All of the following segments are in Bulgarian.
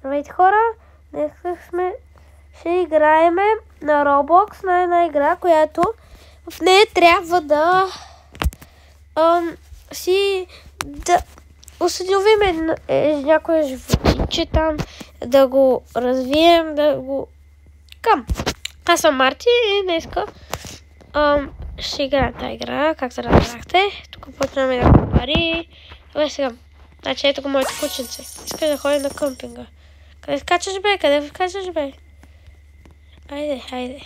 Здравейте хора, днес ще играеме на Roblox на една игра, която в нея трябва да установим някое животинче там, да го развием, Аз съм Марти и днеска ще играем тази игра, както разбрахте. Тук почваме да пари. Добре сега. Значи ето го моето кученце. Иска да ходи на къмпинга. Къде скачаш бе? Къде скачаш бе? Хайде.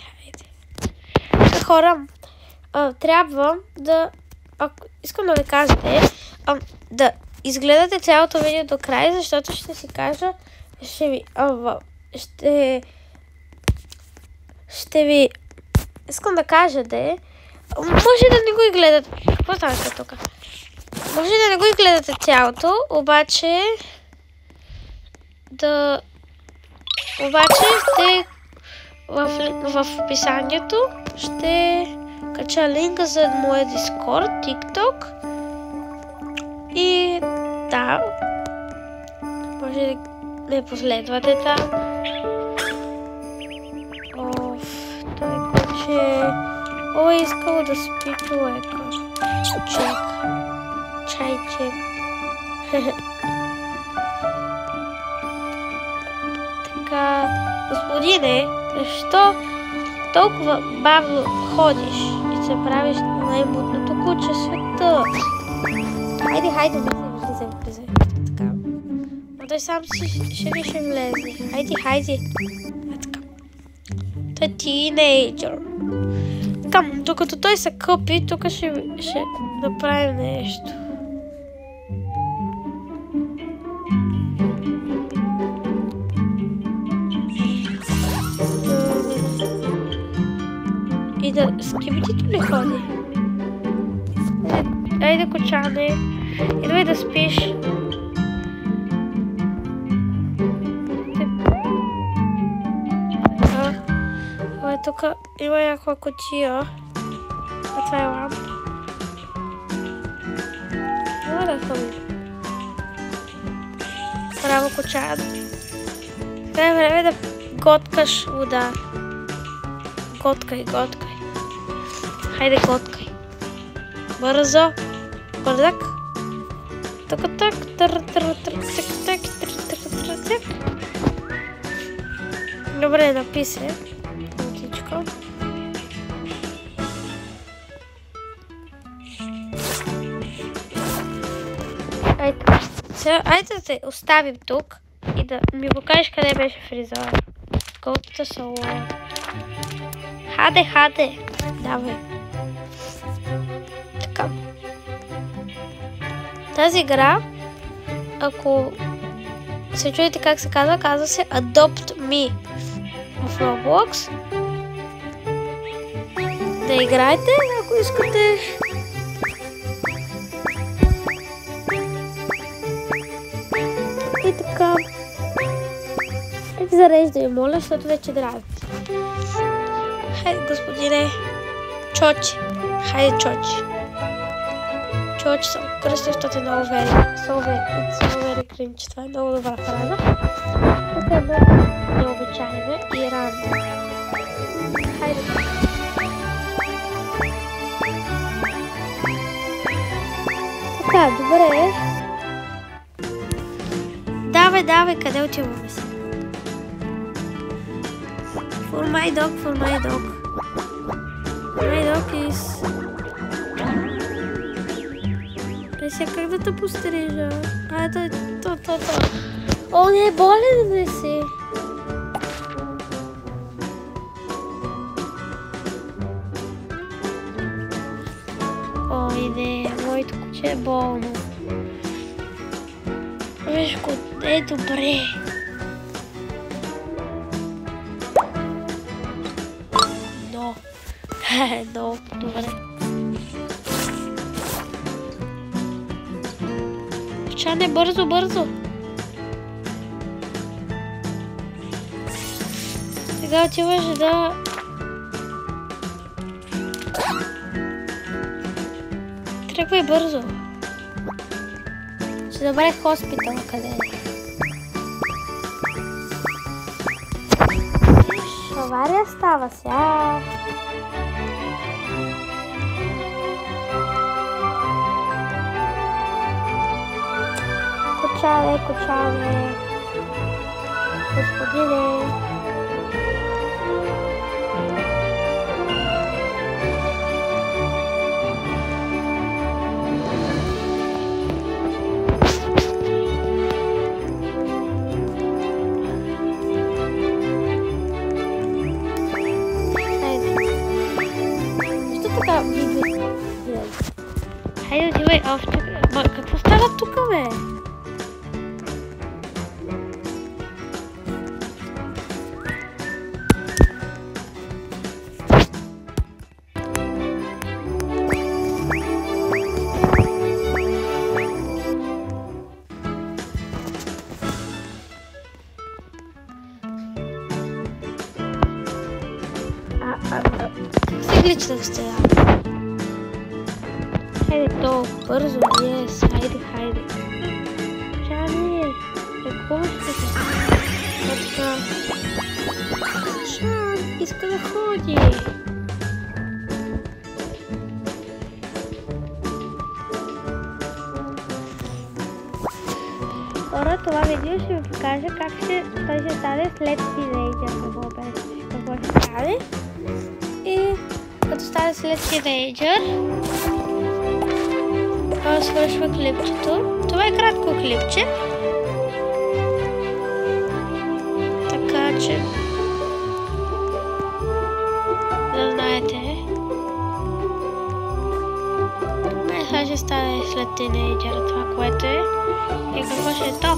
Хора, трябва да... Искам да ви кажете, да изгледате цялото видео до край, защото ще си кажа, ще ви... Искам да кажа, може да не го гледате. Какво става тук? Може да не го гледате цялото, обаче в описанието ще кача линка за моя Discord, TikTok и да, може да ме последвате там. Той куче... искало да спи човека. Чайче. Така, господине, защо толкова бавно ходиш и се правиш най-мутното куче в света? Хайде, влизай. Така. Но той сам ще влезе. Хайде. Така. Той е тинейджър. Докато той се къпи, тук ще направим нещо. И да скибитито ли ходи? Айде, кучане, идвай да спиш. Тук има някаква кутия. А това е ламп. Няма да ходи. Браво, кучан. Сега е време да готкаш вода. Готкай. Хайде, готкай. Бързо. Бързак. Так. Добре, написе. Айде да те оставим тук и да ми покажеш къде беше фризора. Голтата салон. Хаде. Давай. Така. Тази игра, ако се чуете как се казва се Adopt Me в Roblox. Да играете, ако искате. И така. Зареждай, моля, защото вече драга. Хайде, господине. Чочи. Хайде, Чочи. Чочи съм кръстил, защото е много вери. Много кринче. Това е много добра фраза. Тук е необичайна и рандом. Хайде. Така, добре. Давай, къде отиваме си? For my dog. My dog is... Сега как да те пострижа? То. О, не, болен ли си? Ой, не, моето куче е болно. Виж го, е добре. Но, добре. Кучане, бързо. Сега отиваш да... Тръгвай бързо. Ще забравих хоспитала къде е. Авария става сега. Кучале, кучале. Господине. Хайде, отивай, какво става тук, бе? Как се глича да сте? Хайде долу, бързо, yes, хайде. Чани, какво ще се? Така. Чан, иска да ходи. Хора, това видео ще ви покажа как той ще стане след тинейджър. Какво ще стане? И като стане след тинейджър, това свършва клипчето. Това е кратко клипче. Така че да знаете. Сега ще стане след тинейджъра това, което е. И какво ще е то?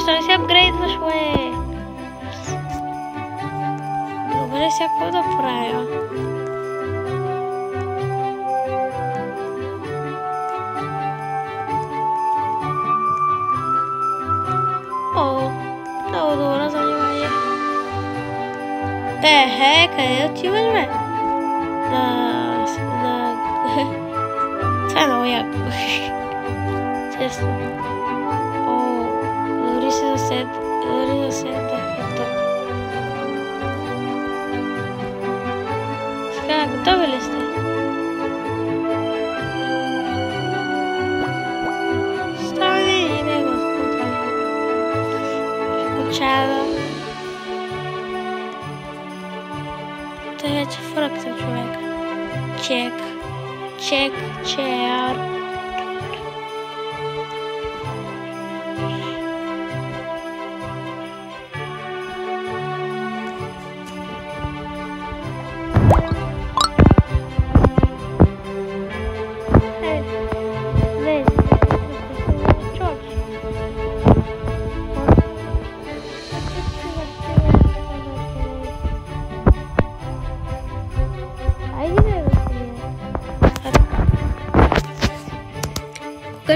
Що не се апгрейдваш, бе? Добре, сега какво да правя? Много добро занимание. Къде отиваш, бе? Това е много яко. Честно. Дори се заседа тук. Сега, готови ли сте? Стани и него спутваме. Скучава. Той вече фръкта човека. Чек.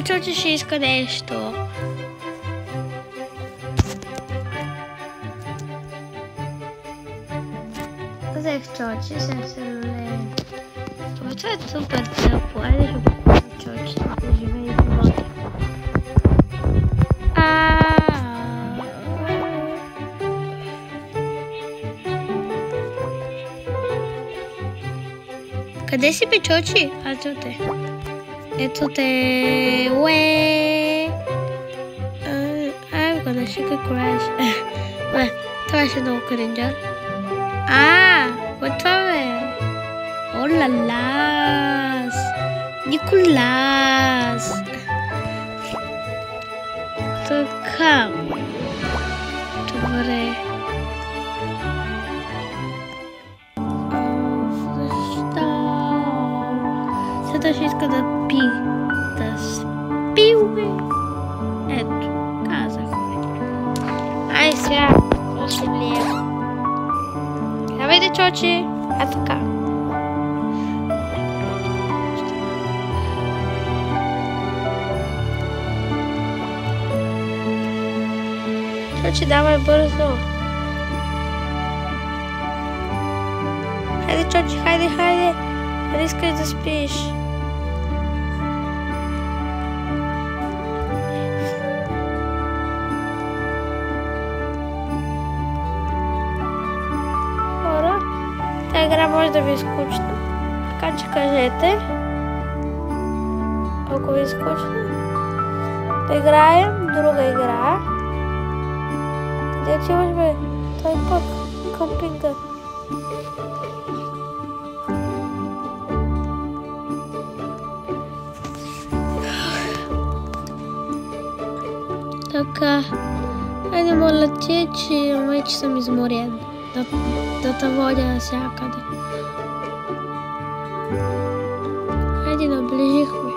Чочи ще иска нещо. Взех Чочи, се лулее. Това е супер тъпо. Айде ще покупя Чочи, да живее в живота. Къде си, бе, Чочи? Ето те, I'm gonna shake a crash. Това ще е много кринджър. Кой това, бе? Лалас! Николас! Така. Добре. Сега ще иска да спи, бе. Ето, казахме. Ай сега, ще влием. Давайте, Чочи. Така. Чочи, давай бързо. Хайде, Чочи, хайде. Не искаш да спиш. Тази игра може да ви е скучна. Така че кажете, ако ви е скучно, да играем друга игра. Къде отиваш, бе? Той пък къмпинга. Така, хайде моля ти, че вече съм изморен. Да те водя навсякъде. Хайде, наближихме.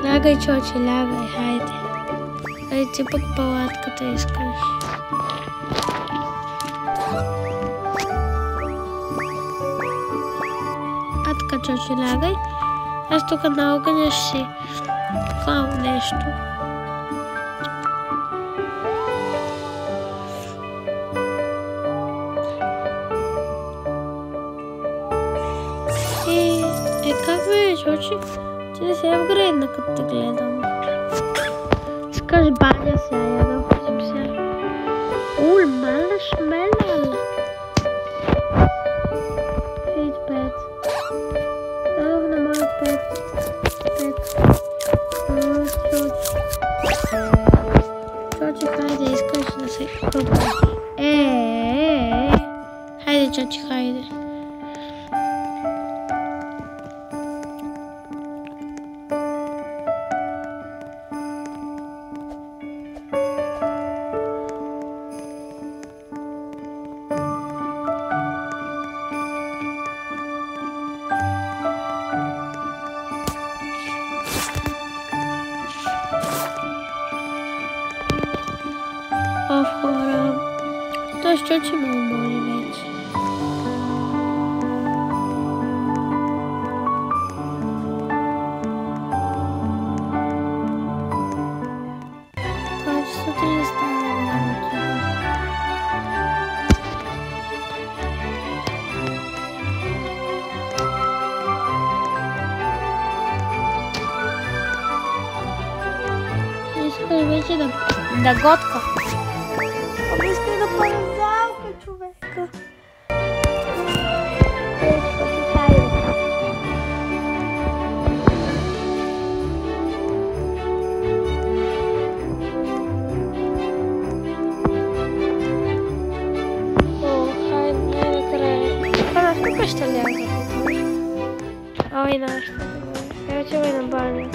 Лягай, чоче, лягай, хайде. Хайде ти пък палатката искаш. А така, чоче, лягай. Аз тук на огъня ще си хвам нещо. Как бе, чоче? Ти не се апгрейдна, като те гледам. Скаш баня сега, я да ходим сега. Ул, мала шмела. Хейт пет. Дадох на моя пет. Чоче, хайде, искаш да се къпа. Хайде, чоче, хайде. Хора, той ще ме умори вече. Това че сутрин не стане много трудно. Искам вече да готка. Ама искай да пълна залка, човека. Хайде, накрая. Аз тук ще ляза. Ой, нашата. Я отивай на баня.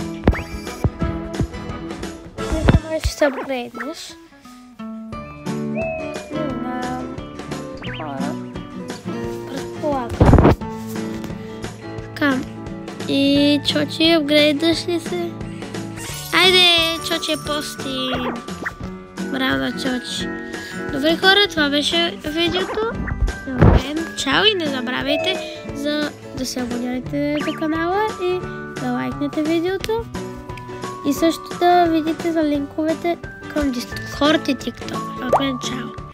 Не знам, че се апгрейднеш. Така. И чоче, апгрейдаш ли се? Айде, чоче, пости. Браво, чоче. Добре, хора, това беше видеото. Чао и не забравяйте да се абонирате за канала и да лайкнете видеото. И също да видите за линковете към Discord и TikTok. Чао!